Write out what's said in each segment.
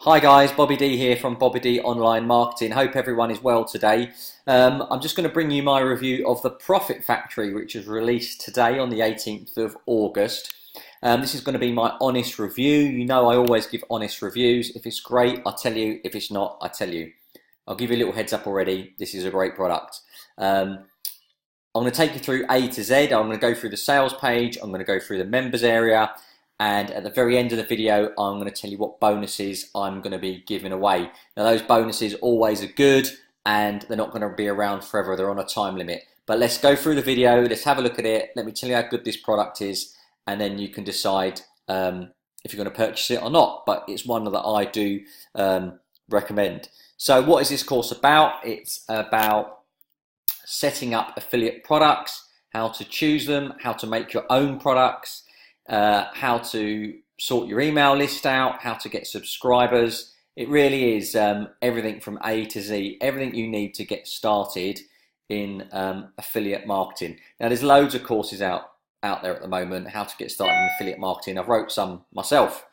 Hi guys, Bobby D here from Bobby D Online Marketing. Hope everyone is well today. I'm just going to bring you my review of the Profit Factory, which was released today on the 18th of August. This is going to be my honest review. You know I always give honest reviews. If it's great, I tell you. If it's not, I tell you. I'll give you a little heads up already. This is a great product. I'm going to take you through A to Z. I'm going to go through the sales page. I'm going to go through the members area. And at the very end of the video, I'm going to tell you what bonuses I'm going to be giving away. Now, those bonuses always are good and they're not going to be around forever. They're on a time limit. But let's go through the video. Let's have a look at it. Let me tell you how good this product is. And then you can decide if you're going to purchase it or not. But it's one that I do recommend. So what is this course about? It's about setting up affiliate products, how to choose them, how to make your own products, how to sort your email list out, how to get subscribers. It really is everything from A to Z, everything you need to get started in affiliate marketing. Now there's loads of courses out there at the moment, how to get started in affiliate marketing. I've wrote some myself.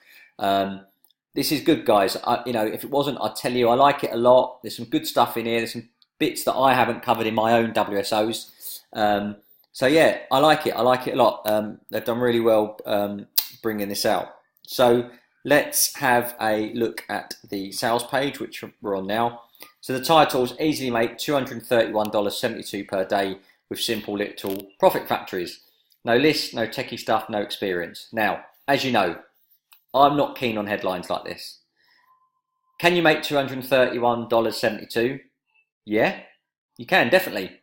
This is good, guys. You know, if it wasn't, I'd tell you I like it a lot. There's some good stuff in here. There's some bits that I haven't covered in my own WSOs. So yeah, I like it. I like it a lot. They've done really well bringing this out. So let's have a look at the sales page, which we're on now. So the title is Easily Make $231.72 per day with simple little profit factories. No list, no techie stuff, no experience. Now, as you know, I'm not keen on headlines like this. Can you make $231.72? Yeah, you can, definitely.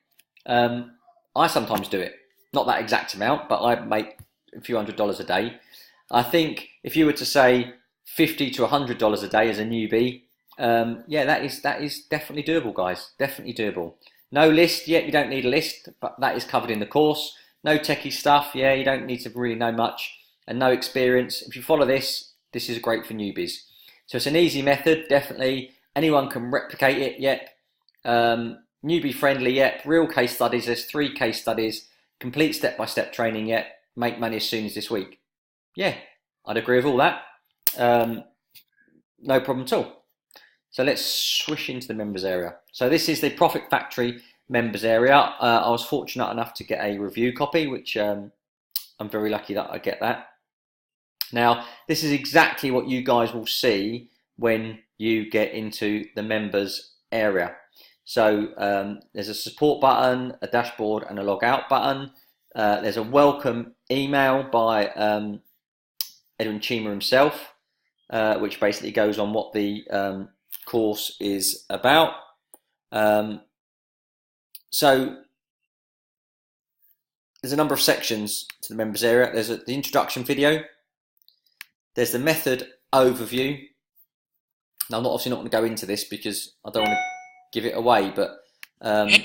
I sometimes do it. Not that exact amount, but I make a few $100s a day. I think if you were to say $50 to $100 a day as a newbie, yeah, that is definitely doable, guys. Definitely doable. No list yet. You don't need a list, but that is covered in the course. No techie stuff. Yeah, you don't need to really know much, and no experience. If you follow this, this is great for newbies. So it's an easy method. Definitely anyone can replicate it. Yet. Newbie friendly, yet real case studies. There's 3 case studies. Complete step-by-step training, yet make money as soon as this week. Yeah, I'd agree with all that. No problem at all. So let's swish into the members area. So this is the Profit Factory members area. I was fortunate enough to get a review copy, which I'm very lucky that I get that. Now, this is exactly what you guys will see when you get into the members area. So there's a support button, a dashboard, and a log out button. There's a welcome email by Erik Cheema himself, which basically goes on what the course is about. So there's a number of sections to the members area. There's the introduction video. There's the method overview. Now I'm obviously not going to go into this because I don't want to give it away, but that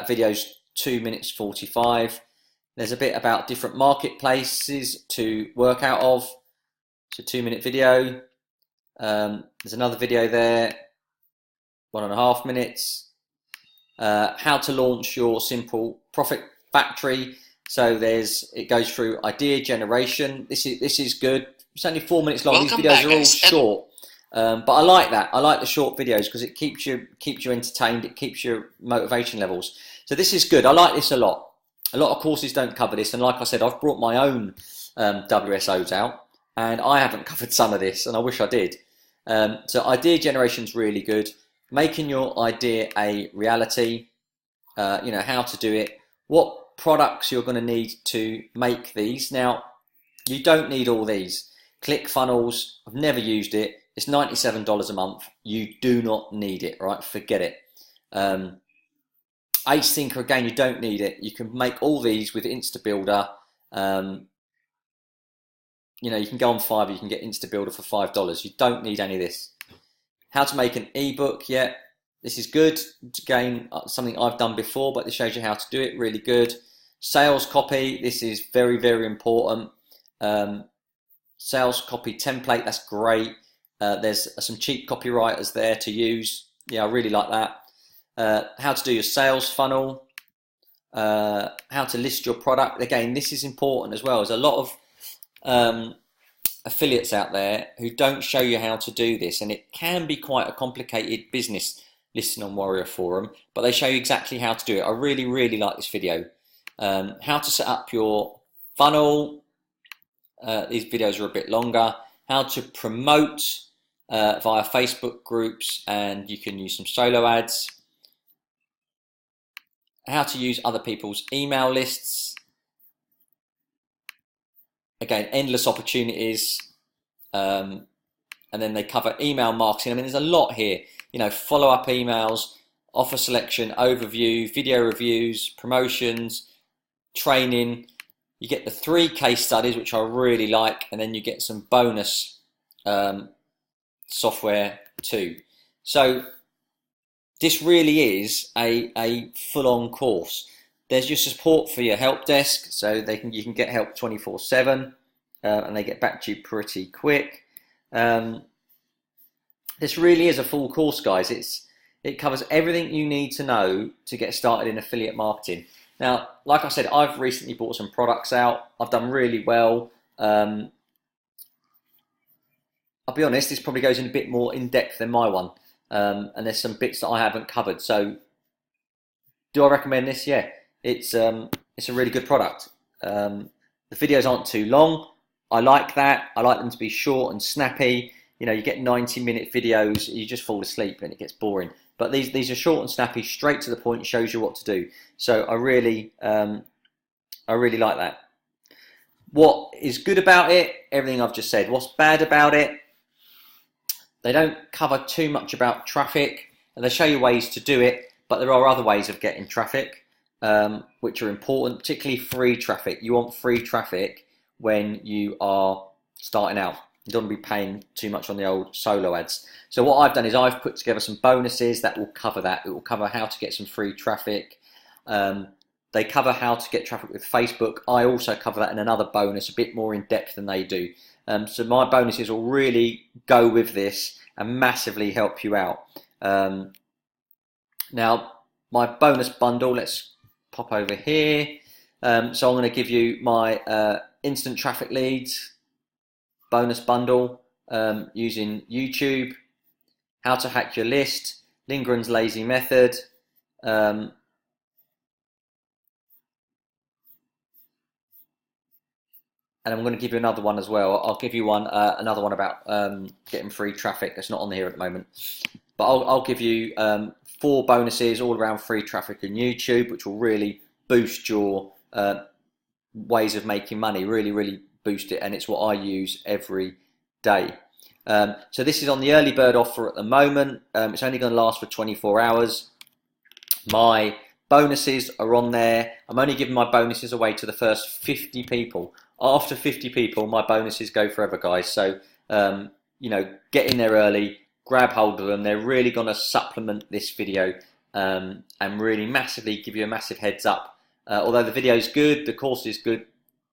video's 2 minutes 45. There's a bit about different marketplaces to work out of. It's a 2-minute video. There's another video there, 1.5 minutes. How to launch your simple profit factory. So it goes through idea generation. This is good. It's only 4 minutes long. These videos are all short. But I like that. I like the short videos because it keeps you entertained. It keeps your motivation levels. So this is good. I like this a lot. A lot of courses don't cover this, and like I said, I've brought my own WSOs out, and I haven't covered some of this, and I wish I did. So idea generation is really good. Making your idea a reality. You know how to do it. What products you're going to need to make these. Now, you don't need all these. ClickFunnels. I've never used it. It's $97 a month. You do not need it, right? Forget it. Ace Thinker, again, you don't need it. You can make all these with InstaBuilder. You know, you can go on Fiverr, you can get InstaBuilder for $5. You don't need any of this. How to make an ebook, yeah. This is good. Again, something I've done before, but this shows you how to do it, really good. Sales copy, this is very, very important. Sales copy template, that's great. There's some cheap copywriters there to use. Yeah, I really like that. How to do your sales funnel. How to list your product. Again, this is important as well. There's a lot of affiliates out there who don't show you how to do this, and it can be quite a complicated business listing on Warrior Forum, but they show you exactly how to do it. I really, really like this video. How to set up your funnel. These videos are a bit longer. How to promote via Facebook groups, and you can use some solo ads. How to use other people's email lists. Again, endless opportunities. And then they cover email marketing. I mean, there's a lot here. You know, follow-up emails, offer selection, overview, video reviews, promotions, training. You get the 3 case studies, which I really like, and then you get some bonus software too. So this really is a full-on course. There's your support for your help desk, so you can get help 24/7, and they get back to you pretty quick. This really is a full course, guys. It covers everything you need to know to get started in affiliate marketing. Now, like I said, I've recently bought some products out. I've done really well. I'll be honest, this probably goes in a bit more in depth than my one, and there's some bits that I haven't covered. So, do I recommend this? Yeah, it's a really good product. The videos aren't too long. I like that. I like them to be short and snappy. You know, you get 90-minute videos, you just fall asleep and it gets boring. But these are short and snappy, straight to the point, shows you what to do. So I really like that. What is good about it? Everything I've just said. What's bad about it? They don't cover too much about traffic, and they show you ways to do it, but there are other ways of getting traffic, which are important, particularly free traffic. You want free traffic when you are starting out. You don't want to be paying too much on the old solo ads. So what I've done is I've put together some bonuses that will cover that. It will cover how to get some free traffic. They cover how to get traffic with Facebook. I also cover that in another bonus, a bit more in depth than they do. So my bonuses will really go with this and massively help you out. Now, my bonus bundle, let's pop over here. So I'm going to give you my instant traffic leads bonus bundle using YouTube, how to hack your list, Lindgren's lazy method, and I'm going to give you another one as well. I'll give you another one about getting free traffic. It's not on here at the moment, but I'll give you 4 bonuses all around free traffic in YouTube, which will really boost your ways of making money. Really boost it, and it's what I use every day. So this is on the early bird offer at the moment. It's only going to last for 24 hours. My bonuses are on there. I'm only giving my bonuses away to the first 50 people. After 50 people, my bonuses go forever, guys. So, you know, get in there early, grab hold of them. They're really going to supplement this video and really massively give you a massive heads up. Although the video is good, the course is good,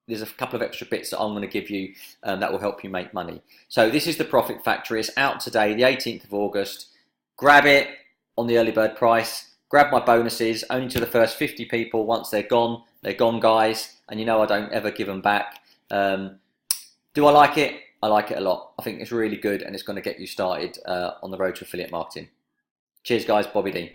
there's a couple of extra bits that I'm going to give you that will help you make money. So this is the Profit Factory. It's out today, the 18th of August. Grab it on the early bird price. Grab my bonuses, only to the first 50 people. Once they're gone, guys. And you know I don't ever give them back. Do I like it? I like it a lot. I think it's really good, and it's going to get you started on the road to affiliate marketing. Cheers, guys. Bobby D.